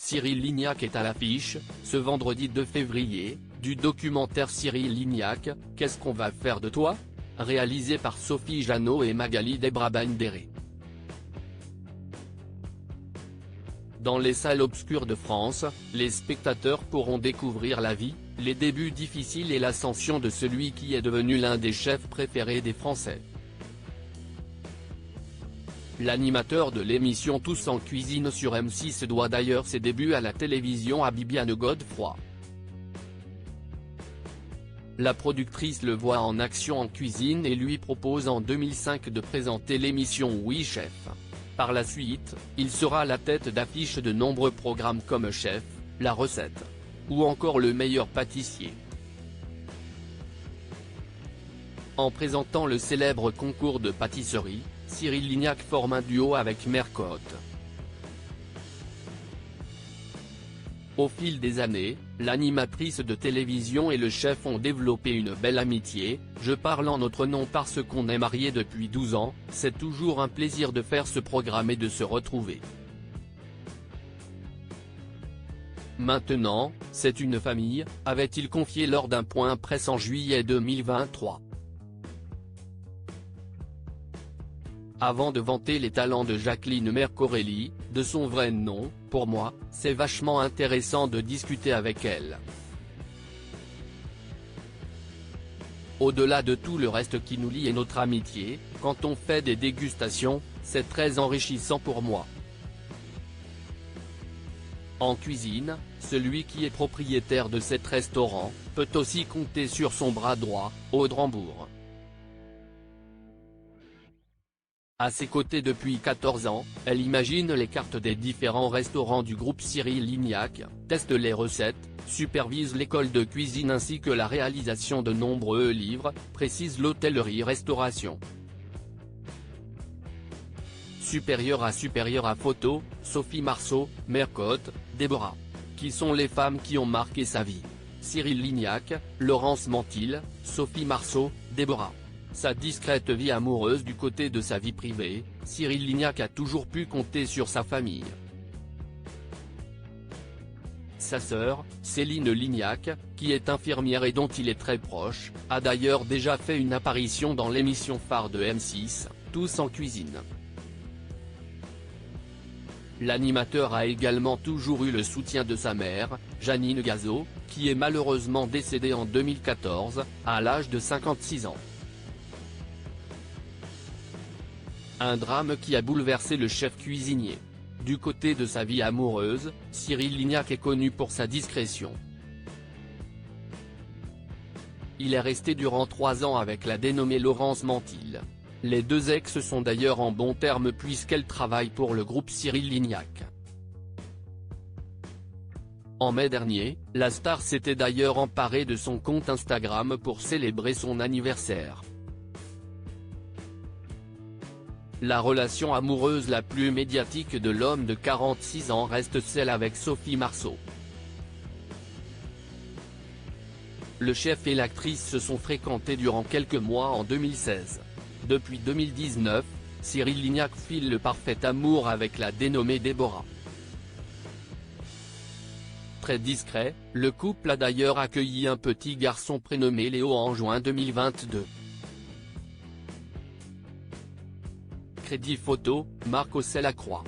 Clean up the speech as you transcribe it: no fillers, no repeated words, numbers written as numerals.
Cyril Lignac est à l'affiche, ce vendredi 2 février, du documentaire Cyril Lignac, Qu'est-ce qu'on va faire de toi?, réalisé par Sophie Jeannot et Magali Debrabandere. Dans les salles obscures de France, les spectateurs pourront découvrir la vie, les débuts difficiles et l'ascension de celui qui est devenu l'un des chefs préférés des Français. L'animateur de l'émission Tous en cuisine sur M6 doit d'ailleurs ses débuts à la télévision à Bibiane Godefroy. La productrice le voit en action en cuisine et lui propose en 2005 de présenter l'émission Oui Chef. Par la suite, il sera la tête d'affiche de nombreux programmes comme Chef, La Recette, ou encore Le Meilleur Pâtissier. En présentant le célèbre concours de pâtisserie, Cyril Lignac forme un duo avec Mercotte. Au fil des années, l'animatrice de télévision et le chef ont développé une belle amitié. Je parle en notre nom parce qu'on est mariés depuis 12 ans, c'est toujours un plaisir de faire ce programme et de se retrouver. Maintenant, c'est une famille, avait-il confié lors d'un point presse en juillet 2023. Avant de vanter les talents de Jacqueline Mercorelli, de son vrai nom, pour moi, c'est vachement intéressant de discuter avec elle. Au-delà de tout le reste qui nous lie et notre amitié, quand on fait des dégustations, c'est très enrichissant pour moi. En cuisine, celui qui est propriétaire de cet restaurant, peut aussi compter sur son bras droit, Aude Rambourg. À ses côtés depuis 14 ans, elle imagine les cartes des différents restaurants du groupe Cyril Lignac, teste les recettes, supervise l'école de cuisine ainsi que la réalisation de nombreux livres, précise l'hôtellerie-restauration. Supérieure à photo, Sophie Marceau, Mercotte, Déborah. Qui sont les femmes qui ont marqué sa vie? Cyril Lignac, Laurence Mantil, Sophie Marceau, Déborah. Sa discrète vie amoureuse du côté de sa vie privée, Cyril Lignac a toujours pu compter sur sa famille. Sa sœur, Céline Lignac, qui est infirmière et dont il est très proche, a d'ailleurs déjà fait une apparition dans l'émission phare de M6, Tous en cuisine. L'animateur a également toujours eu le soutien de sa mère, Janine Gazot, qui est malheureusement décédée en 2014, à l'âge de 56 ans. Un drame qui a bouleversé le chef cuisinier. Du côté de sa vie amoureuse, Cyril Lignac est connu pour sa discrétion. Il est resté durant 3 ans avec la dénommée Laurence Mantil. Les deux ex sont d'ailleurs en bons termes puisqu'elle travaille pour le groupe Cyril Lignac. En mai dernier, la star s'était d'ailleurs emparée de son compte Instagram pour célébrer son anniversaire. La relation amoureuse la plus médiatique de l'homme de 46 ans reste celle avec Sophie Marceau. Le chef et l'actrice se sont fréquentés durant quelques mois en 2016. Depuis 2019, Cyril Lignac file le parfait amour avec la dénommée Déborah. Très discret, le couple a d'ailleurs accueilli un petit garçon prénommé Léo en juin 2022. Crédit photo, Marc Ocellacroix.